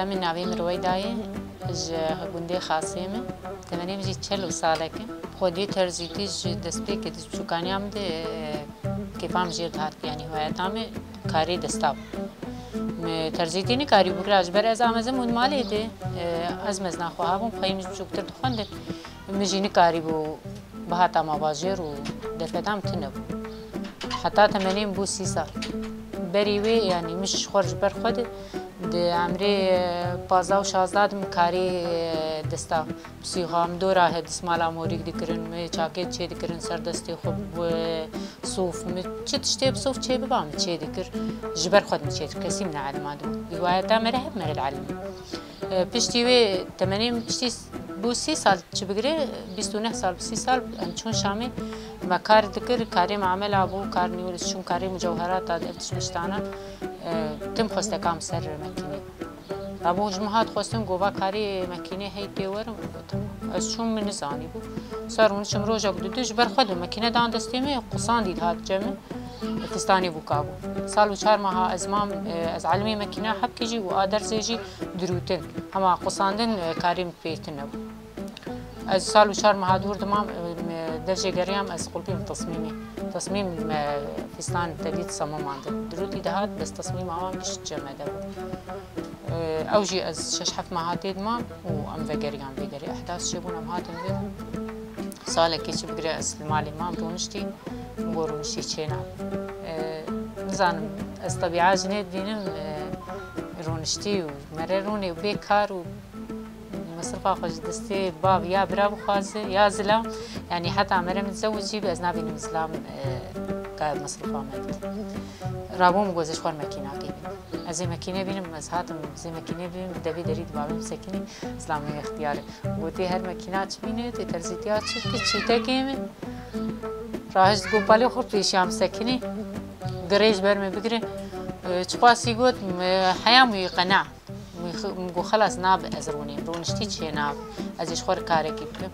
واتم ناوی مروی دایه ج گنده خاصه من تمنیم جی 40 ساله که خودی ترزیتی ج دسته که چوکانیام ده کفام جیرد هات یعنی هوایتام کاری دستاو ترزیتی نی کاری بکر از بر از آمازم اون مالی ده از مزنا خواهم خواهیم جوکتر دخونده مجینی کاری بو بهاتا مواجر و درفتام تنب حتی تمنیم بو 30 سال بریوی یعنی مش خرج بر خود د عمری 15 و 16 دم کاری دستا پسیخام دو راه دسمالا موریک دکرن چاکت چه دکرن سر دستی خوب صوف چه تشتی بصوف چه ببام چه دکر جبر خود چه کسی من علم ادو روايات مرهب مر العلم پشتی و تمنیم پشتی بو 30 سال چه بگیره 29 سال 30 سال چون شامی و کار دکر کاری معامل ابو کار نیولش چون کاری مجوهرات داد افتش نشتانه تم خواسته کام سر مکینه ابو جمعات خواستم گووا کاری مکینه هی دیورم از چون من زانی بو صار من شم روجا بدوش بر خود مکینه دان دستیمه قصان دید هات جمع فستانی بو کابو سال و 4 ماه ازمام از علمی مکینه حب کیجی و آدر زیجی دروتن اما قصاندن کاریم پیتن نبو از سال و 4 ماه دور دمام درجه گریم از قلبیم تصمیم فستان تدید صمم عندن دروتي دهات بس تصميم عوام مش جمع دبو اوجي از 6 7 مهاتيد ما وام فيجري احداث شبون ام هاتم غير ساله كيش بقري از المالي ما برونشتي برونشتي تشينا نزانم از طبيعه جنيد دينم رونشتي ومرروني وبيكار و مصرفا خوش دستي باب يا برا خازه يا زلا يعني حتى عمره متزوجي باز نابي نمزلام مصرفا مد رابوم گوزش خور مکینا کی از مکینه بینم از هاتم از مکینه بینم دوی درید بابم سکنی اسلامی اختیار گوتی هر مکینا چ بینه تی ترزیتیات چ کی چیته کیم راهش گوپالی خور پیشام سکنی گریج برم بگیره چقاسی گوت حیام قناع مگو خلاص ناب ازروني رونشتي چه ناب ازش خور کاری کی بکم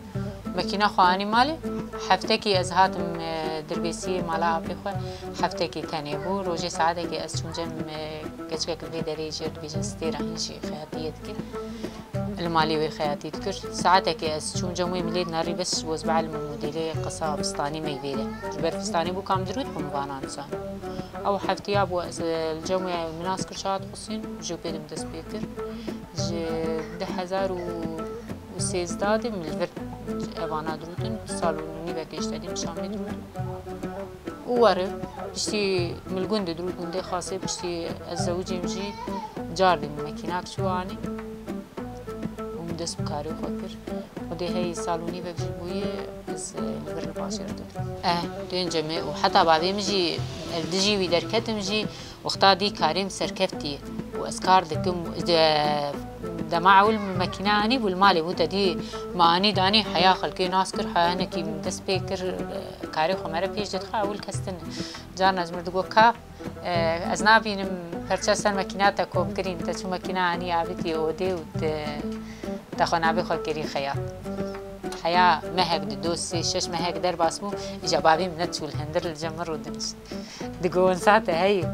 مکینا خوانی مالی هفته کی از هاتم دربیسی مالا بخو هفته کی کنی بو روزی ساعته کی از چونجم کچک کلی دریجه بیجستی راهنشی خیاتیت کی المالي وخياتيت كر ساعته کی از چونجم ملید ناری بس وز بعلم مديري قصا بستاني ميفيده جبر فستاني بو كام درود بمغانان سان او هفته ابو الجمع مناس كرشات قصين جو بيدم دس بيكر ج 2013 من الفر اوانا درودن سالوني بكيش تديم شامي درود ووره بشتي ملقون درود من دي خاصه بشتي الزوجي مجي جاردي مكيناك شواني ومدس بكاري وخكر ودي هي سالوني بكجي بويه بس الفر الباشر درود دين جميع وحتى بعدين مجي الدجي ويدركت مجي وقتا دي كاريم سركفتي واسكار دكم دماع المكيناني والمالي بوتا دي ماني داني حياة خلقي ناسكر حيانا كي مدس بيكر كاري خمرة بيش دخا اول كستن جانا زمردقو كا از نابينم پرچستن مكيناتا كوب كرين تا چو مكيناني عبتي اودي تاخو نابي خو كري خيات حياة مهك دوسي شش مهك در باسمو اجا بابي منتشول هندر الجمر ودنش دقو انساتا هاي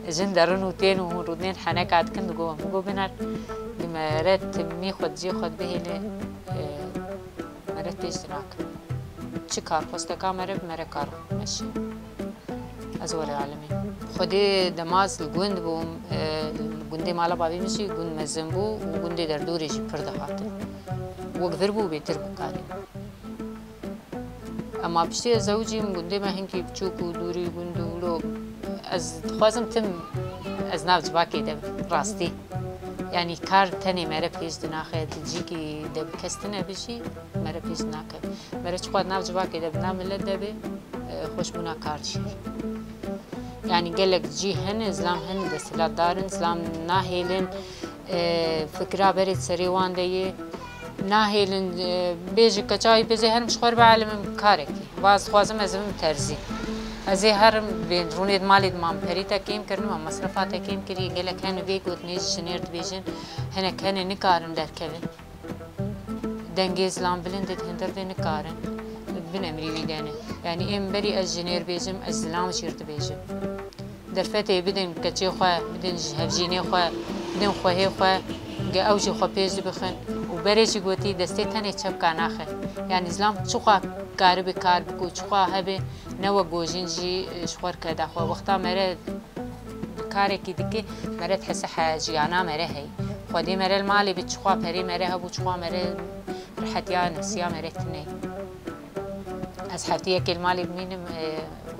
جندرن وتين ورودنين حناكات كن دقو مقو بنار مرات مي خود جي خود بهيله مرات اشتراك چه کار خواسته مره کار ماشي از ور عالمي خودي دماز الگوند بوم گوندي مالا بابي مشي گوند مزن بو و گوندي در دوري جي پرده خاطر وقدر بو بيتر بو كاري اما بشتي زوجي گوندي ما هنكي بچوكو دوري گوندو لو از خوازم تم از ناف جباكي ده راستي يعني كار تاني مرة بيش دناخه تجيكي دب كستنا بشي مرة بيش دناخه مرة شقاد ناف جواكي دب نعمل دبي خوش منا كار شير يعني قالك جي هن إسلام هن دستلات دارن إسلام ناهيلن فكرة بريد سريوان دي ناهيلن بيجي كجاي بيجي هرم شخور بعلم كارك واز خوازم ازم ترزي ازي هرم بين رونيد ماليد مام بريتا كيم كرن مام مصرفات كيم كري قالك هن بيك وتنيج شنيرد بيجن هنا كان نكارن دركبن دنگي اسلام بلندت هندر دي نكارن بن امري ويدانه يعني ام بري از جنير بيجم از اسلام شيرت بيجم درفتي بدن كچي خو بدن هفجيني خو بدن خوهي خو او جی خو پیش بخن و برج گوتی دسته تنه چپ کاناخه یعنی اسلام چوقا کار به کار بکو چوقا هبه نو گوجین جی شخور کدا خو وقتا مره کاری کی دکی مره تحس حاجیانا مره هی خودی مره المالی بچوقا پری مره هبو چوقا مره رحتیا نسیا مره تنه از حفتیه که المالی بمینم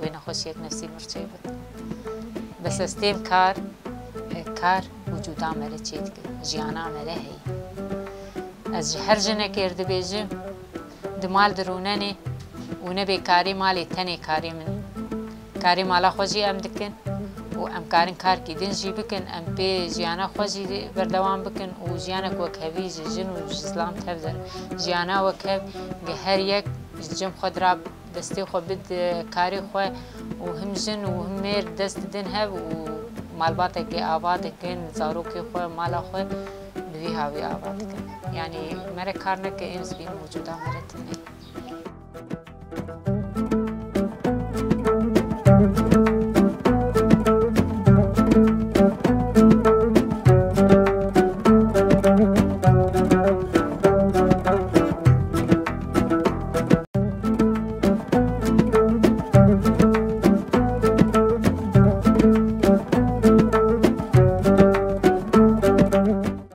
وين خوشيك نفسي مرتبط بس استيم كار وجودا مره چيت جيانا مره هي از هر جنه كرد بيجي دمال درونني ونبي كاري مالي تاني كاري من كاري مالا خوشي ام دكن و ام كارن كار كيدن جي بكن ام بي جيانا خوشي بردوام بكن و جيانا كوكهوي جن و اسلام تفدر جيانا وكهو هر يك جم خود را دستی خو بد کاری خو و هم جن و هم میر دست دن هب و مالبات که آباد کن زارو که خو مالا خو بوی هاوی آباد کن یعنی مره کار نکه این زبین موجوده مره تنه